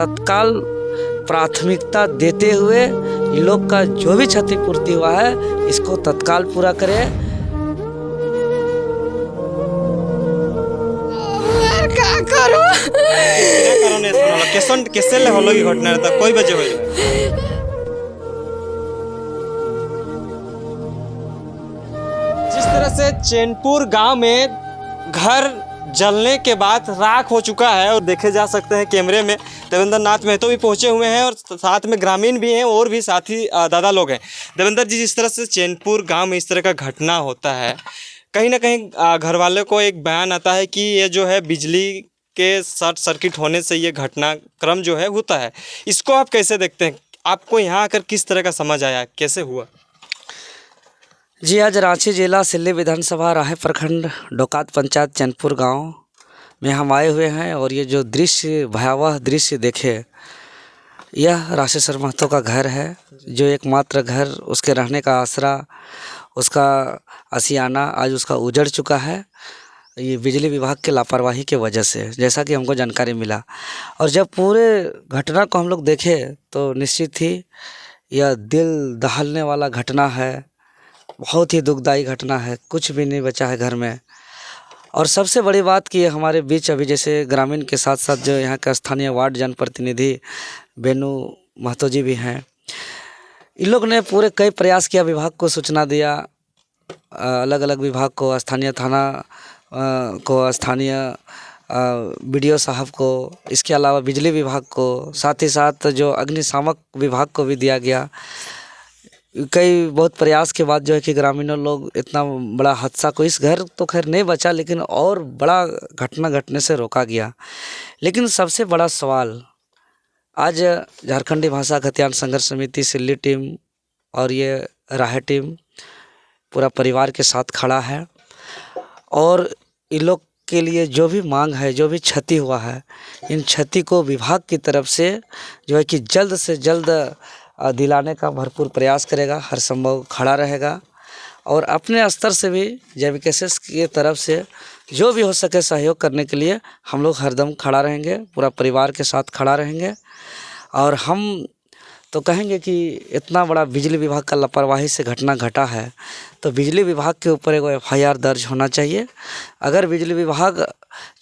तत्काल प्राथमिकता देते हुए इन लोग का जो भी क्षतिपूर्ति हुआ है इसको तत्काल पूरा करें। क्या करो कैसे हलो की घटना रहता कोई बजे हुई जिस तरह से चैनपुर गांव में घर जलने के बाद राख हो चुका है और देखे जा सकते हैं कैमरे में देवेंद्र नाथ महतो भी पहुंचे हुए हैं और साथ में ग्रामीण भी हैं और भी साथी दादा लोग हैं। देवेंद्र जी, जिस तरह से चैनपुर गांव में इस तरह का घटना होता है, कहीं ना कहीं घर वाले को एक बयान आता है कि ये जो है बिजली के शॉर्ट सर्किट होने से ये घटनाक्रम जो है होता है। इसको आप कैसे देखते हैं? आपको यहाँ आकर किस तरह का समझ आया, कैसे हुआ? जी, आज रांची जिला सिल्ली विधानसभा राहे प्रखंड डोकात पंचायत चैनपुर गांव में हम आए हुए हैं और ये जो दृश्य भयावह दृश्य देखे, यह राशेश्वर महतो का घर है, जो एकमात्र घर, उसके रहने का आसरा, उसका आशियाना आज उसका उजड़ चुका है। ये बिजली विभाग के लापरवाही के वजह से, जैसा कि हमको जानकारी मिला। और जब पूरे घटना को हम लोग देखे तो निश्चित ही यह दिल दहलने वाला घटना है, बहुत ही दुखदाई घटना है। कुछ भी नहीं बचा है घर में। और सबसे बड़ी बात कि हमारे बीच अभी जैसे ग्रामीण के साथ साथ जो यहाँ का स्थानीय वार्ड जनप्रतिनिधि बेनू महतो जी भी हैं, इन लोग ने पूरे कई प्रयास किया, विभाग को सूचना दिया, अलग अलग विभाग को, स्थानीय थाना को, स्थानीय BDO साहब को, इसके अलावा बिजली विभाग को, साथ ही साथ जो अग्निशामक विभाग को भी दिया गया। कई बहुत प्रयास के बाद जो है कि ग्रामीणों लोग इतना बड़ा हादसा को, इस घर तो खैर नहीं बचा लेकिन और बड़ा घटना घटने से रोका गया। लेकिन सबसे बड़ा सवाल आज झारखंडी भाषा खतियान संघर्ष समिति सिल्ली टीम और ये राहे टीम पूरा परिवार के साथ खड़ा है और इन लोग के लिए जो भी मांग है, जो भी क्षति हुआ है, इन क्षति को विभाग की तरफ से जो है कि जल्द से जल्द दिलाने का भरपूर प्रयास करेगा, हर संभव खड़ा रहेगा। और अपने स्तर से भी JVKS की तरफ से जो भी हो सके सहयोग करने के लिए हम लोग हरदम खड़ा रहेंगे, पूरा परिवार के साथ खड़ा रहेंगे। और हम तो कहेंगे कि इतना बड़ा बिजली विभाग का लापरवाही से घटना घटा है तो बिजली विभाग के ऊपर एक FIR दर्ज होना चाहिए। अगर बिजली विभाग,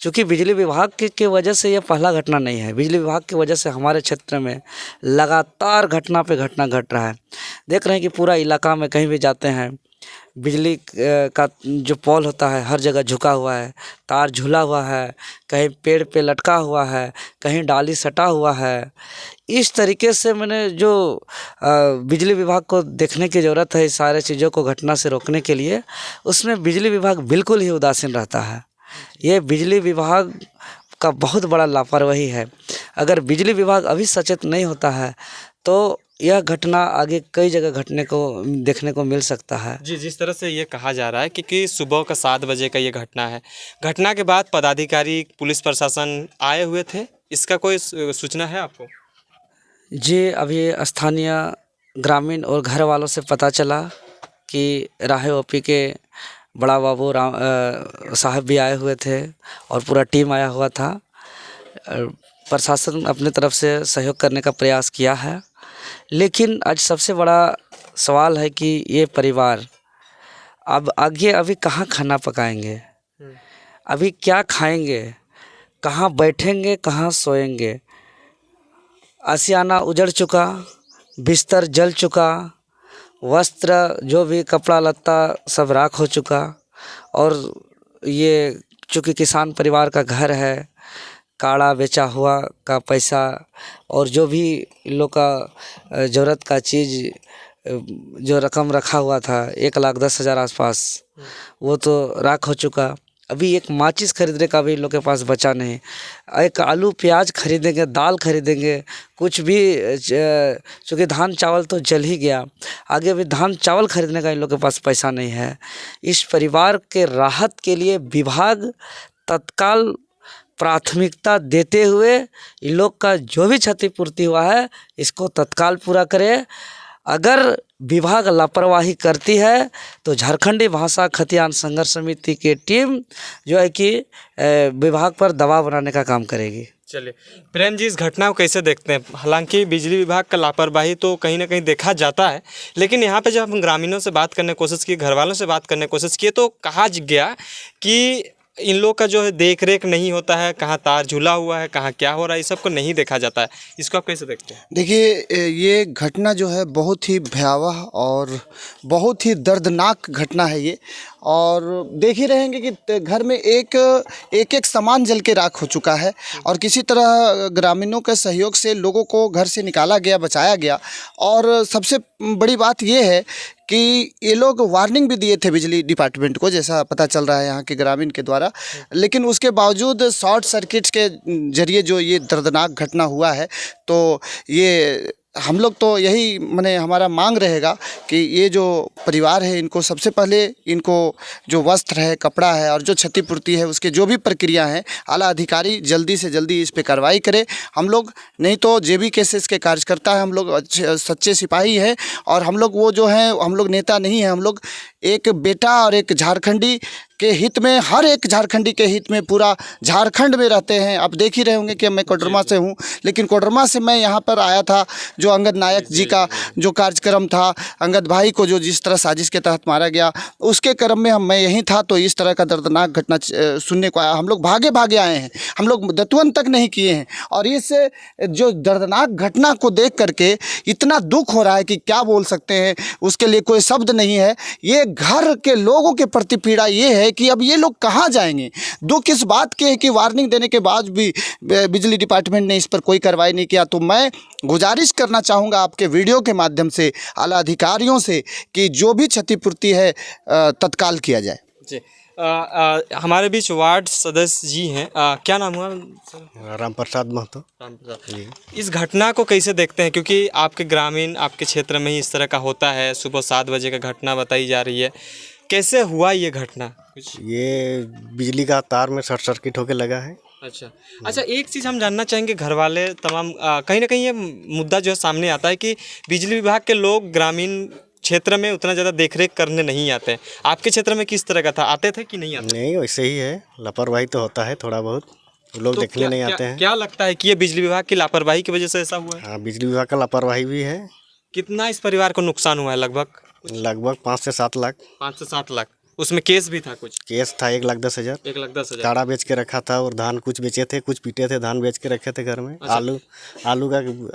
चूँकि बिजली विभाग के वजह से यह पहला घटना नहीं है, बिजली विभाग की वजह से हमारे क्षेत्र में लगातार घटना पे घटना घट रहा है। देख रहे हैं कि पूरा इलाका में कहीं भी जाते हैं बिजली का जो पोल होता है हर जगह झुका हुआ है, तार झूला हुआ है, कहीं पेड़ पे लटका हुआ है, कहीं डाली सटा हुआ है। इस तरीके से मैंने जो बिजली विभाग को देखने की ज़रूरत है इस सारे चीज़ों को घटना से रोकने के लिए, उसमें बिजली विभाग बिल्कुल ही उदासीन रहता है। ये बिजली विभाग का बहुत बड़ा लापरवाही है। अगर बिजली विभाग अभी सचेत नहीं होता है तो यह घटना आगे कई जगह देखने को मिल सकता है। जी, जिस तरह से ये कहा जा रहा है कि सुबह का 7 बजे का ये घटना है, घटना के बाद पदाधिकारी, पुलिस प्रशासन आए हुए थे, इसका कोई सूचना है आपको? जी, अभी स्थानीय ग्रामीण और घर वालों से पता चला कि राहे OP के बड़ा बाबू साहब भी आए हुए थे और पूरा टीम आया हुआ था। प्रशासन अपने तरफ से सहयोग करने का प्रयास किया है, लेकिन आज सबसे बड़ा सवाल है कि ये परिवार अब आगे अभी कहाँ खाना पकाएंगे, अभी क्या खाएंगे, कहाँ बैठेंगे, कहाँ सोएंगे। आशियाना उजड़ चुका, बिस्तर जल चुका, वस्त्र जो भी कपड़ा लत्ता सब राख हो चुका। और ये चूँकि किसान परिवार का घर है, काढ़ा बेचा हुआ का पैसा और जो भी इन लोग का ज़रूरत का चीज़ जो रकम रखा हुआ था 1,10,000 आसपास, वो तो राख हो चुका। अभी एक माचिस खरीदने का भी इन लोग के पास बचा नहीं। एक आलू प्याज खरीदेंगे, दाल खरीदेंगे, कुछ भी, चूँकि धान चावल तो जल ही गया, आगे भी धान चावल खरीदने का इन लोग के पास पैसा नहीं है। इस परिवार के राहत के लिए विभाग तत्काल प्राथमिकता देते हुए इन लोग का जो भी क्षतिपूर्ति हुआ है इसको तत्काल पूरा करे। अगर विभाग लापरवाही करती है तो झारखंडी भाषा खतियान संघर्ष समिति की टीम जो है कि विभाग पर दबाव बनाने का काम करेगी। चलिए प्रेम जी, इस घटना को कैसे देखते हैं? हालांकि बिजली विभाग का लापरवाही तो कहीं ना कहीं देखा जाता है, लेकिन यहाँ पे जब हम ग्रामीणों से बात करने की कोशिश की, घर वालों से बात करने की कोशिश की, तो कहा गया कि इन लोग का जो है देख रेख नहीं होता है, कहाँ तार झूला हुआ है, कहाँ क्या हो रहा है, ये सब को नहीं देखा जाता है। इसको आप कैसे देखते हैं? देखिए, ये घटना जो है बहुत ही भयावह और बहुत ही दर्दनाक घटना है ये। और देख ही रहेंगे कि घर में एक सामान जल के राख हो चुका है और किसी तरह ग्रामीणों के सहयोग से लोगों को घर से निकाला गया, बचाया गया। और सबसे बड़ी बात ये है कि ये लोग वार्निंग भी दिए थे बिजली डिपार्टमेंट को, जैसा पता चल रहा है यहाँ के ग्रामीण के द्वारा, लेकिन उसके बावजूद शॉर्ट सर्किट के जरिए जो ये दर्दनाक घटना हुआ है, तो ये हम लोग तो यही माने हमारा मांग रहेगा कि ये जो परिवार है इनको सबसे पहले इनको जो वस्त्र है, कपड़ा है और जो क्षतिपूर्ति है उसके जो भी प्रक्रिया है, आला अधिकारी जल्दी से जल्दी इस पे कार्रवाई करे। हम लोग नहीं तो जेबी केसेस के कार्यकर्ता है, हम लोग अच्छे सच्चे सिपाही हैं और हम लोग वो जो हैं, हम लोग नेता नहीं हैं, हम लोग एक बेटा और एक झारखंडी के हित में, हर एक झारखंडी के हित में, पूरा झारखंड में रहते हैं। आप देख ही रहे होंगे कि मैं कोडरमा से हूँ, लेकिन कोडरमा से मैं यहाँ पर आया था। जो अंगद नायक जी का जो कार्यक्रम था, अंगद भाई को जो जिस तरह साजिश के तहत मारा गया, उसके क्रम में मैं यहीं था, तो इस तरह का दर्दनाक घटना सुनने को आया। हम लोग भागे भागे आए हैं, हम लोग दत्वन तक नहीं किए हैं। और इस जो दर्दनाक घटना को देख करके इतना दुख हो रहा है कि क्या बोल सकते हैं, उसके लिए कोई शब्द नहीं है। ये घर के लोगों के प्रति पीड़ा ये है कि अब ये लोग कहाँ जाएंगे। दुख इस बात के है कि वार्निंग देने के बाद भी बिजली डिपार्टमेंट ने इस पर कोई कार्रवाई नहीं किया। तो मैं गुजारिश करना चाहूँगा आपके वीडियो के माध्यम से आला अधिकारियों से कि जो भी क्षतिपूर्ति है तत्काल किया जाए। जी, हमारे बीच वार्ड सदस्य जी हैं, क्या नाम हुआ सर? राम प्रसाद महतो। राम प्रसाद। इस घटना को कैसे देखते हैं, क्योंकि आपके ग्रामीण आपके क्षेत्र में ही इस तरह का होता है, सुबह 7 बजे का घटना बताई जा रही है, कैसे हुआ ये घटना कुछ? ये बिजली का तार में शॉर्ट सर्किट होके लगा है। अच्छा, एक चीज़ हम जानना चाहेंगे, घर वाले तमाम कहीं ना कहीं ये मुद्दा जो है सामने आता है कि बिजली विभाग के लोग ग्रामीण क्षेत्र में उतना ज़्यादा देखरेख करने नहीं आते हैं। आपके क्षेत्र में किस तरह का था, आते थे कि नहीं आते? नहीं, वैसे ही है, लापरवाही तो होता है थोड़ा बहुत, लोग तो देखने नहीं आते हैं। क्या लगता है कि ये बिजली विभाग की लापरवाही की वजह से ऐसा हुआ है? हाँ, बिजली विभाग का लापरवाही भी है। कितना इस परिवार को नुकसान हुआ है? लगभग 5 से 7 लाख। 5 से 7 लाख। उसमें केस भी था कुछ? केस था 1,10,000। 1,10,000। काढ़ा बेच के रखा था और धान कुछ बेचे थे, कुछ पीटे थे, धान बेच के रखे थे घर में। अच्छा।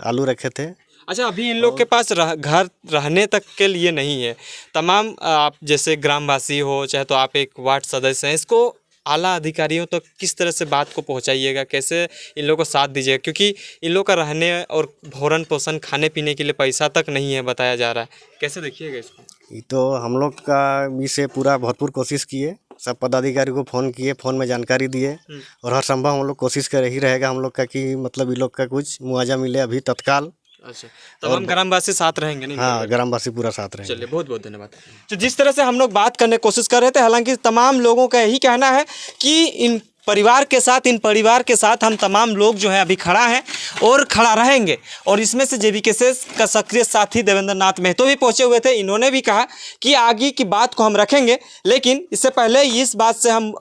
आलू रखे थे। अच्छा, अभी इन लोग के पास घर रहने तक के लिए नहीं है। तमाम आप जैसे ग्रामवासी हो, चाहे तो आप एक वार्ड सदस्य हैं, इसको आला अधिकारियों तक किस तरह से बात को पहुंचाइएगा, कैसे इन लोगों को साथ दीजिएगा, क्योंकि इन लोग का रहने और भोजन पोषण खाने पीने के लिए पैसा तक नहीं है बताया जा रहा है, कैसे देखिएगा इसको? ये तो हम लोग का इसे पूरा भरपूर कोशिश किए, सब पदाधिकारी को फ़ोन किए, फ़ोन में जानकारी दिए और हर संभव हम लोग कोशिश कर ही रहेगा हम लोग का कि मतलब ये लोग का कुछ मुआवजा मिले अभी तत्काल। अच्छा, तब हम ग्रामवासी साथ रहेंगे नहीं? हाँ, ग्रामवासी पूरा साथ रहेंगे। चलिए, बहुत बहुत धन्यवाद। तो जिस तरह से हम लोग बात करने की कोशिश कर रहे थे, हालांकि तमाम लोगों का यही कहना है कि इन परिवार के साथ हम तमाम लोग जो है अभी खड़ा हैं और खड़ा रहेंगे। और इसमें से जेबीकेएस का सक्रिय साथी देवेंद्र नाथ महतो भी पहुंचे हुए थे। इन्होंने भी कहा कि आगे की बात को हम रखेंगे, लेकिन इससे पहले इस बात से हम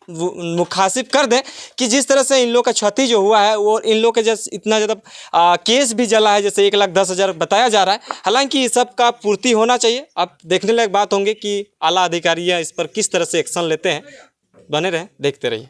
मुखासिब कर दें कि जिस तरह से इन लोग का क्षति जो हुआ है वो इन लोग के जैसे इतना ज़्यादा केस भी जला है, जैसे 1,10,000 बताया जा रहा है। हालांकि इस सब का पूर्ति होना चाहिए। अब देखने लायक बात होंगे कि आला अधिकारी इस पर किस तरह से एक्शन लेते हैं। बने रहें, देखते रहिए।